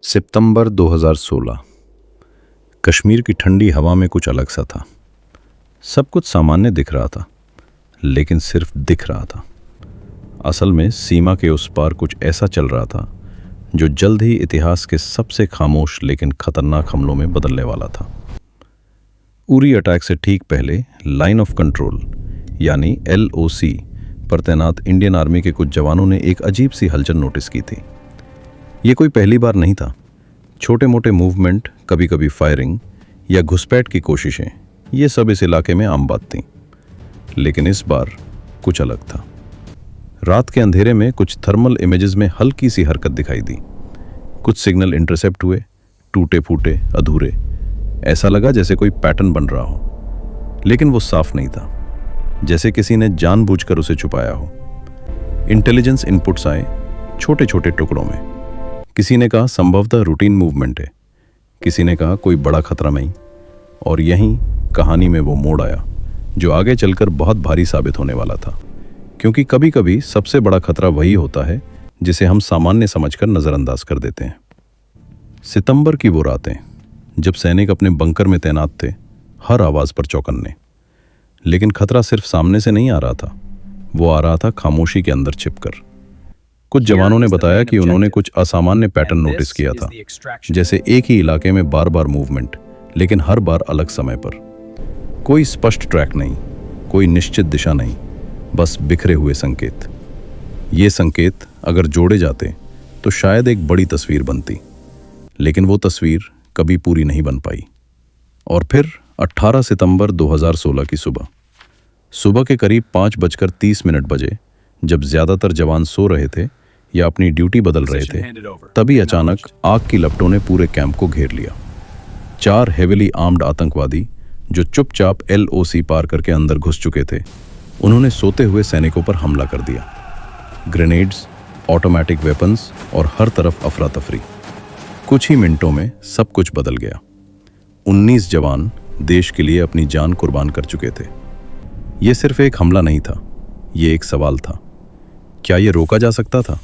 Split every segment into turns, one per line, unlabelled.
सितंबर 2016। कश्मीर की ठंडी हवा में कुछ अलग सा था। सब कुछ सामान्य दिख रहा था, लेकिन सिर्फ दिख रहा था। असल में सीमा के उस पार कुछ ऐसा चल रहा था जो जल्द ही इतिहास के सबसे खामोश लेकिन खतरनाक हमलों में बदलने वाला था। उरी अटैक से ठीक पहले लाइन ऑफ कंट्रोल यानी LOC पर तैनात इंडियन आर्मी के कुछ जवानों ने एक अजीब सी हलचल नोटिस की थी। ये कोई पहली बार नहीं था। छोटे मोटे मूवमेंट, कभी कभी फायरिंग या घुसपैठ की कोशिशें, ये सब इस इलाके में आम बात थी। लेकिन इस बार कुछ अलग था। रात के अंधेरे में कुछ थर्मल इमेजेस में हल्की सी हरकत दिखाई दी। कुछ सिग्नल इंटरसेप्ट हुए, टूटे फूटे, अधूरे। ऐसा लगा जैसे कोई पैटर्न बन रहा हो, लेकिन वो साफ नहीं था, जैसे किसी ने जानबूझकर उसे छुपाया हो। इंटेलिजेंस इनपुट्स आए छोटे छोटे टुकड़ों में। किसी ने कहा संभवतः रूटीन मूवमेंट है, किसी ने कहा कोई बड़ा खतरा नहीं। और यहीं कहानी में वो मोड़ आया जो आगे चलकर बहुत भारी साबित होने वाला था। क्योंकि कभी कभी सबसे बड़ा खतरा वही होता है जिसे हम सामान्य समझकर नज़रअंदाज कर देते हैं। सितंबर की वो रातें जब सैनिक अपने बंकर में तैनात थे, हर आवाज़ पर चौकन्ने। लेकिन खतरा सिर्फ सामने से नहीं आ रहा था, वो आ रहा था खामोशी के अंदर छिपकर। कुछ जवानों ने बताया कि उन्होंने कुछ असामान्य पैटर्न नोटिस किया था, जैसे एक ही इलाके में बार बार मूवमेंट, लेकिन हर बार अलग समय पर। कोई स्पष्ट ट्रैक नहीं, कोई निश्चित दिशा नहीं, बस बिखरे हुए संकेत। ये संकेत अगर जोड़े जाते तो शायद एक बड़ी तस्वीर बनती, लेकिन वो तस्वीर कभी पूरी नहीं बन पाई। और फिर 18 सितंबर 2016 की सुबह के करीब 5:30 बजे, जब ज्यादातर जवान सो रहे थे या अपनी ड्यूटी बदल रहे थे, तभी अचानक आग की लपटों ने पूरे कैंप को घेर लिया। 4 हेविली आर्म्ड आतंकवादी जो चुपचाप LOC पार करके अंदर घुस चुके थे, उन्होंने सोते हुए सैनिकों पर हमला कर दिया। ग्रेनेड्स, ऑटोमेटिक वेपन्स और हर तरफ अफरा तफरी। कुछ ही मिनटों में सब कुछ बदल गया। 19 जवान देश के लिए अपनी जान कुर्बान कर चुके थे। ये सिर्फ एक हमला नहीं था, ये एक सवाल था। क्या ये रोका जा सकता था?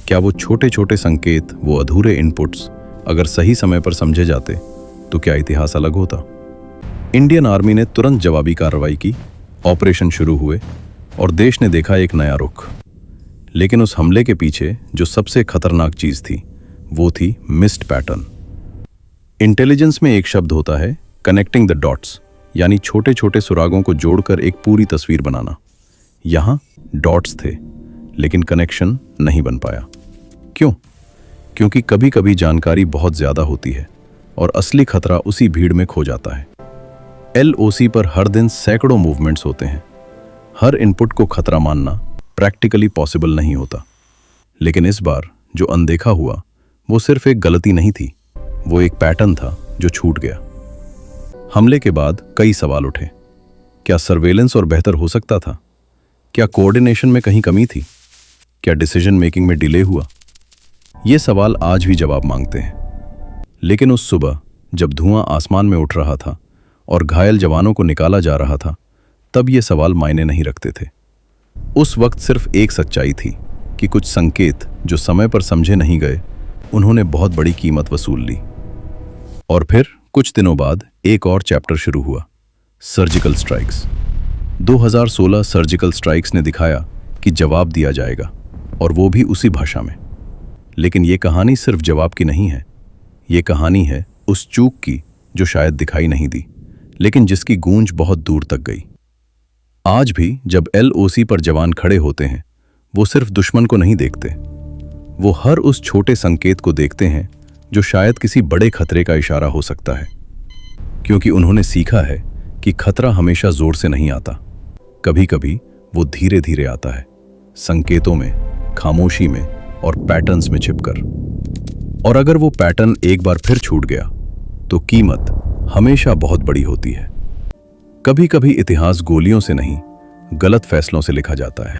क्या वो छोटे छोटे संकेत, वो अधूरे इनपुट्स अगर सही समय पर समझे जाते तो क्या इतिहास अलग होता? इंडियन आर्मी ने तुरंत जवाबी कार्रवाई की, ऑपरेशन शुरू हुए और देश ने देखा एक नया रुख। लेकिन उस हमले के पीछे जो सबसे खतरनाक चीज थी, वो थी मिस्ड पैटर्न। इंटेलिजेंस में एक शब्द होता है कनेक्टिंग द डॉट्स, यानी छोटे छोटे सुरागों को जोड़कर एक पूरी तस्वीर बनाना। यहां डॉट्स थे, लेकिन कनेक्शन नहीं बन पाया। क्यों? क्योंकि कभी कभी जानकारी बहुत ज्यादा होती है और असली खतरा उसी भीड़ में खो जाता है। LOC पर हर दिन सैकड़ों मूवमेंट्स होते हैं। हर इनपुट को खतरा मानना प्रैक्टिकली पॉसिबल नहीं होता। लेकिन इस बार जो अनदेखा हुआ, वो सिर्फ एक गलती नहीं थी, वो एक पैटर्न था जो छूट गया। हमले के बाद कई सवाल उठे। क्या सर्वेलेंस और बेहतर हो सकता था? क्या कोऑर्डिनेशन में कहीं कमी थी? क्या डिसीजन मेकिंग में डिले हुआ? ये सवाल आज भी जवाब मांगते हैं। लेकिन उस सुबह जब धुआं आसमान में उठ रहा था और घायल जवानों को निकाला जा रहा था, तब ये सवाल मायने नहीं रखते थे। उस वक्त सिर्फ एक सच्चाई थी कि कुछ संकेत जो समय पर समझे नहीं गए, उन्होंने बहुत बड़ी कीमत वसूल ली। और फिर कुछ दिनों बाद एक और चैप्टर शुरू हुआ, सर्जिकल स्ट्राइक्स। 2016 सर्जिकल स्ट्राइक्स ने दिखाया कि जवाब दिया जाएगा, और वो भी उसी भाषा में। लेकिन ये कहानी सिर्फ जवाब की नहीं है, ये कहानी है उस चूक की जो शायद दिखाई नहीं दी, लेकिन जिसकी गूंज बहुत दूर तक गई। आज भी जब LOC पर जवान खड़े होते हैं, वो सिर्फ दुश्मन को नहीं देखते, वो हर उस छोटे संकेत को देखते हैं जो शायद किसी बड़े खतरे का इशारा हो सकता है। क्योंकि उन्होंने सीखा है कि खतरा हमेशा जोर से नहीं आता, कभी कभी वो धीरे धीरे आता है, संकेतों में, खामोशी में और पैटर्न्स में छिपकर। और अगर वो पैटर्न एक बार फिर छूट गया तो कीमत हमेशा बहुत बड़ी होती है। कभी कभी इतिहास गोलियों से नहीं, गलत फैसलों से लिखा जाता है।